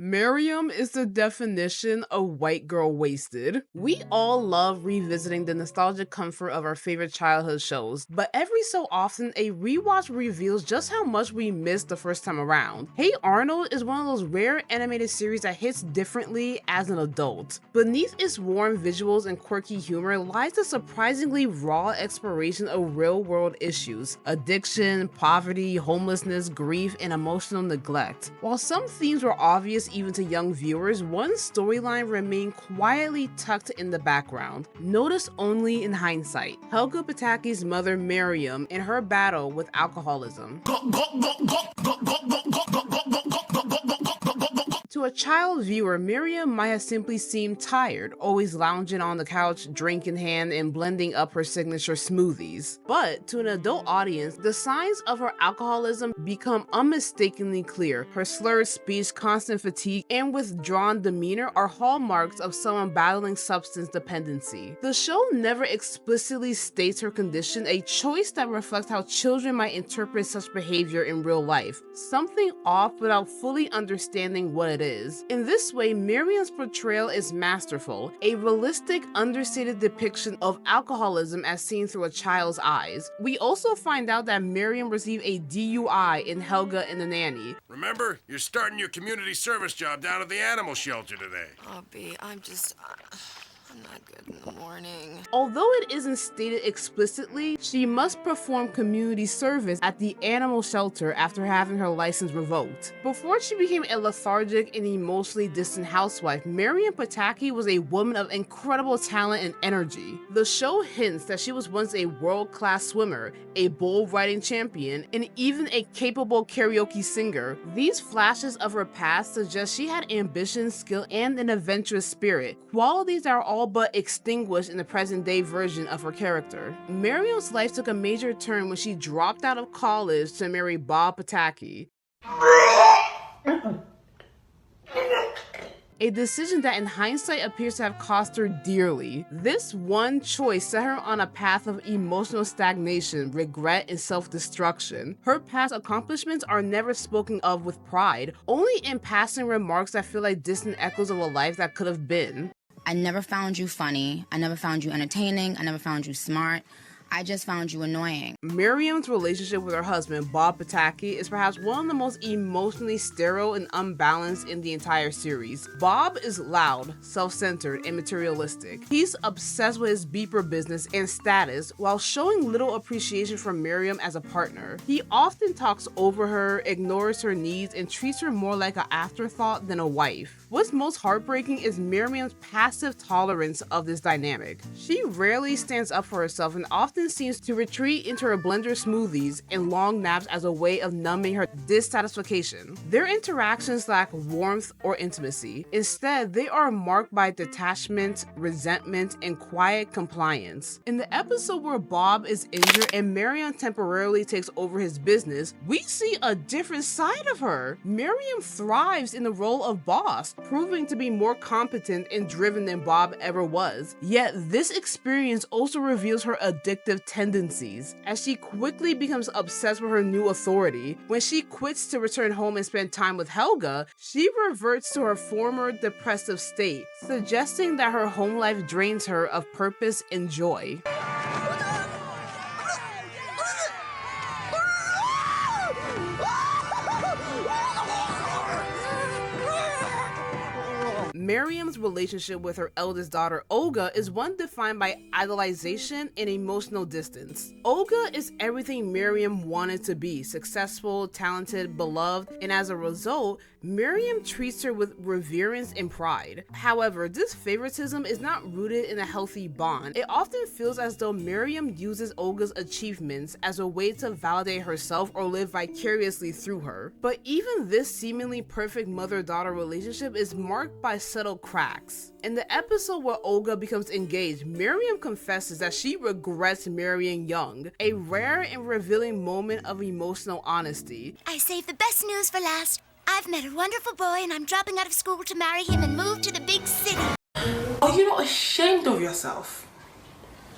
Miriam is the definition of white girl wasted. We all love revisiting the nostalgic comfort of our favorite childhood shows, but every so often a rewatch reveals just how much we missed the first time around. Hey Arnold is one of those rare animated series that hits differently as an adult. Beneath its warm visuals and quirky humor lies a surprisingly raw exploration of real-world issues: addiction, poverty, homelessness, grief, and emotional neglect. While some themes were obvious even to young viewers, one storyline remained quietly tucked in the background, noticed only in hindsight: Helga Pataki's mother Miriam and her battle with alcoholism. To a child viewer, Miriam might have simply seemed tired, always lounging on the couch, drink in hand, and blending up her signature smoothies. But to an adult audience, the signs of her alcoholism become unmistakably clear. Her slurred speech, constant fatigue, and withdrawn demeanor are hallmarks of someone battling substance dependency. The show never explicitly states her condition, a choice that reflects how children might interpret such behavior in real life. Something off without fully understanding what it is. In this way, Miriam's portrayal is masterful, a realistic, understated depiction of alcoholism as seen through a child's eyes. We also find out that Miriam received a DUI in Helga and the Nanny. Remember, you're starting your community service job down at the animal shelter today. Oh, B, I'm not good in the morning. Although it isn't stated explicitly, she must perform community service at the animal shelter after having her license revoked. Before she became a lethargic and emotionally distant housewife, Miriam Pataki was a woman of incredible talent and energy. The show hints that she was once a world-class swimmer, a bull riding champion, and even a capable karaoke singer. These flashes of her past suggest she had ambition, skill, and an adventurous spirit, qualities that are all but extinguished in the present-day version of her character. Miriam's life took a major turn when she dropped out of college to marry Bob Pataki. A decision that in hindsight appears to have cost her dearly. This one choice set her on a path of emotional stagnation, regret, and self-destruction. Her past accomplishments are never spoken of with pride, only in passing remarks that feel like distant echoes of a life that could have been. I never found you funny. I never found you entertaining. I never found you smart. I just found you annoying. Miriam's relationship with her husband, Bob Pataki, is perhaps one of the most emotionally sterile and unbalanced in the entire series. Bob is loud, self-centered, and materialistic. He's obsessed with his beeper business and status while showing little appreciation for Miriam as a partner. He often talks over her, ignores her needs, and treats her more like an afterthought than a wife. What's most heartbreaking is Miriam's passive tolerance of this dynamic. She rarely stands up for herself and often seems to retreat into her blender smoothies and long naps as a way of numbing her dissatisfaction. Their interactions lack warmth or intimacy. Instead, they are marked by detachment, resentment, and quiet compliance. In the episode where Bob is injured and Miriam temporarily takes over his business, we see a different side of her. Miriam thrives in the role of boss, proving to be more competent and driven than Bob ever was. Yet, this experience also reveals her addictive tendencies, as she quickly becomes obsessed with her new authority. When she quits to return home and spend time with Helga, she reverts to her former depressive state, suggesting that her home life drains her of purpose and joy. Miriam's relationship with her eldest daughter, Olga, is one defined by idolization and emotional distance. Olga is everything Miriam wanted to be: successful, talented, beloved, and as a result, Miriam treats her with reverence and pride. However, this favoritism is not rooted in a healthy bond. It often feels as though Miriam uses Olga's achievements as a way to validate herself or live vicariously through her. But even this seemingly perfect mother-daughter relationship is marked by subtle cracks. In the episode where Olga becomes engaged, Miriam confesses that she regrets marrying young, a rare and revealing moment of emotional honesty. I saved the best news for last. I've met a wonderful boy and I'm dropping out of school to marry him and move to the big city. Are you not ashamed of yourself?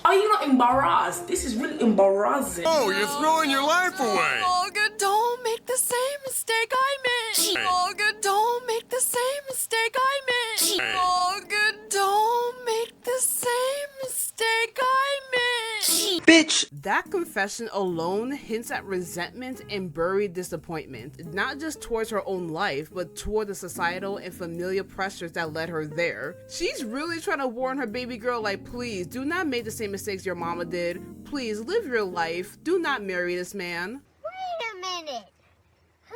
Are you not embarrassed? This is really embarrassing. Oh, you're throwing your life away. Olga, don't make the same mistake I made. Hey. Olga, don't make the same mistake I made. Hey. Olga, don't make the same mistake I made. Bitch! That confession alone hints at resentment and buried disappointment, not just towards her own life, but toward the societal and familial pressures that led her there. She's really trying to warn her baby girl, like, please, do not make the same mistakes your mama did. Please, live your life. Do not marry this man. Wait a minute. Who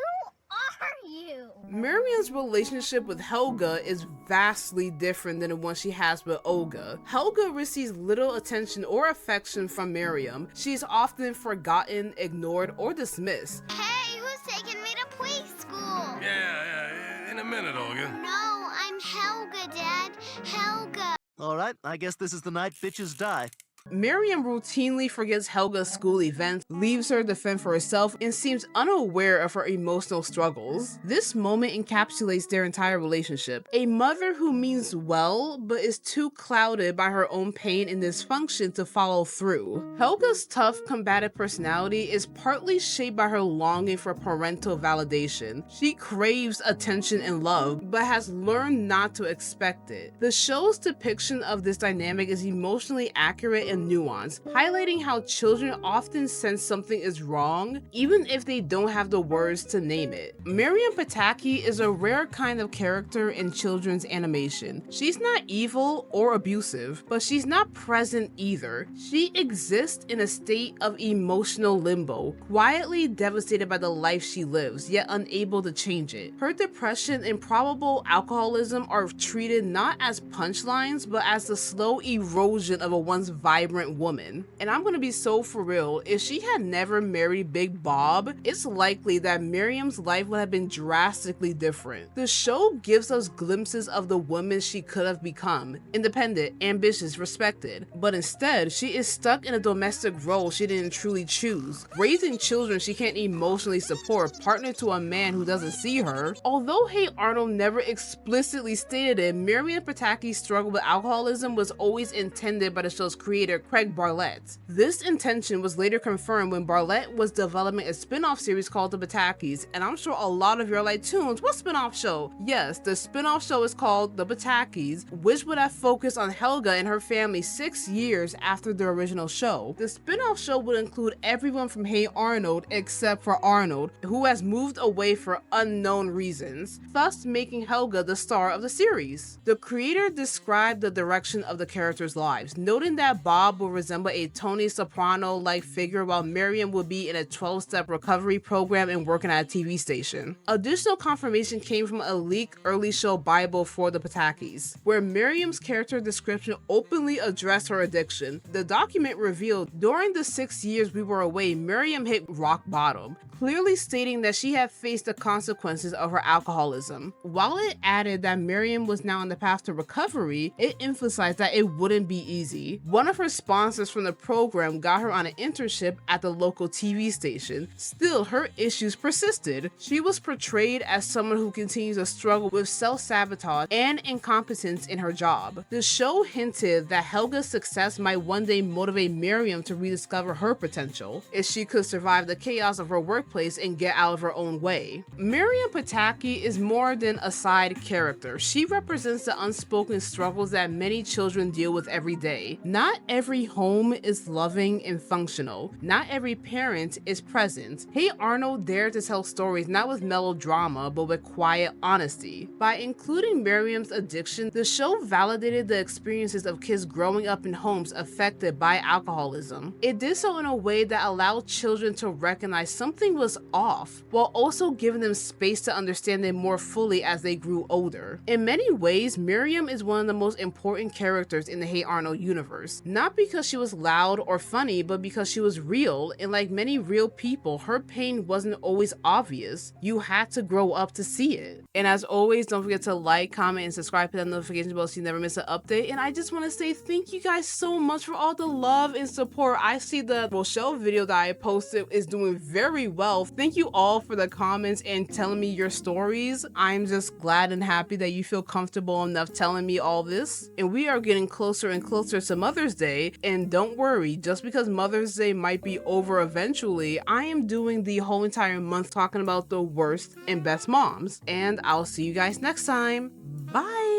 are you? Miriam's relationship with Helga is vastly different than the one she has with Olga. Helga receives little attention or affection from Miriam. She's often forgotten, ignored, or dismissed. Hey, who's taking me to preschool? Yeah, in a minute, Olga. No, I'm Helga, Dad. Helga. Alright, I guess this is the night bitches die. Miriam routinely forgets Helga's school events, leaves her to fend for herself, and seems unaware of her emotional struggles. This moment encapsulates their entire relationship. A mother who means well, but is too clouded by her own pain and dysfunction to follow through. Helga's tough, combative personality is partly shaped by her longing for parental validation. She craves attention and love, but has learned not to expect it. The show's depiction of this dynamic is emotionally accurate and nuance, highlighting how children often sense something is wrong, even if they don't have the words to name it. Miriam Pataki is a rare kind of character in children's animation. She's not evil or abusive, but she's not present either. She exists in a state of emotional limbo, quietly devastated by the life she lives, yet unable to change it. Her depression and probable alcoholism are treated not as punchlines, but as the slow erosion of a once vibrant woman. And I'm gonna be so for real, if she had never married Big Bob, it's likely that Miriam's life would have been drastically different. The show gives us glimpses of the woman she could have become: independent, ambitious, respected. But instead, she is stuck in a domestic role she didn't truly choose, raising children she can't emotionally support, partnered to a man who doesn't see her. Although Hey Arnold never explicitly stated it, Miriam Pataki's struggle with alcoholism was always intended by the show's creator, Craig Barlett. This intention was later confirmed when Barlett was developing a spin-off series called The Patakis, and I'm sure a lot of you are like, Tunes, what spin-off show? Yes, the spin-off show is called The Patakis, which would have focused on Helga and her family 6 years after the original show. The spin-off show would include everyone from Hey Arnold except for Arnold, who has moved away for unknown reasons, thus making Helga the star of the series. The creator described the direction of the characters' lives, noting that Bob will resemble a Tony Soprano-like figure, while Miriam will be in a 12-step recovery program and working at a TV station. Additional confirmation came from a leaked early show Bible for the Patakis, where Miriam's character description openly addressed her addiction. The document revealed, during the 6 years we were away, Miriam hit rock bottom, clearly stating that she had faced the consequences of her alcoholism. While it added that Miriam was now on the path to recovery, it emphasized that it wouldn't be easy. One of her sponsors from the program got her on an internship at the local TV station. Still, her issues persisted. She was portrayed as someone who continues to struggle with self-sabotage and incompetence in her job. The show hinted that Helga's success might one day motivate Miriam to rediscover her potential, if she could survive the chaos of her workplace and get out of her own way. Miriam Pataki is more than a side character. She represents the unspoken struggles that many children deal with every day. Not every home is loving and functional. Not every parent is present. Hey Arnold dared to tell stories not with melodrama, but with quiet honesty. By including Miriam's addiction, the show validated the experiences of kids growing up in homes affected by alcoholism. It did so in a way that allowed children to recognize something was off, while also giving them space to understand it more fully as they grew older. In many ways, Miriam is one of the most important characters in the Hey Arnold universe. Not because she was loud or funny, but because she was real, and like many real people, her pain wasn't always obvious. You had to grow up to see it. And as always, don't forget to like, comment, and subscribe to that notification bell so you never miss an update. And I just want to say thank you guys so much for all the love and support. I see the Rochelle video that I posted is doing very well well. Thank you all for the comments and telling me your stories. I'm just glad and happy that you feel comfortable enough telling me all this. And we are getting closer and closer to Mother's Day. And don't worry, just because Mother's Day might be over eventually, I am doing the whole entire month talking about the worst and best moms. And I'll see you guys next time. Bye!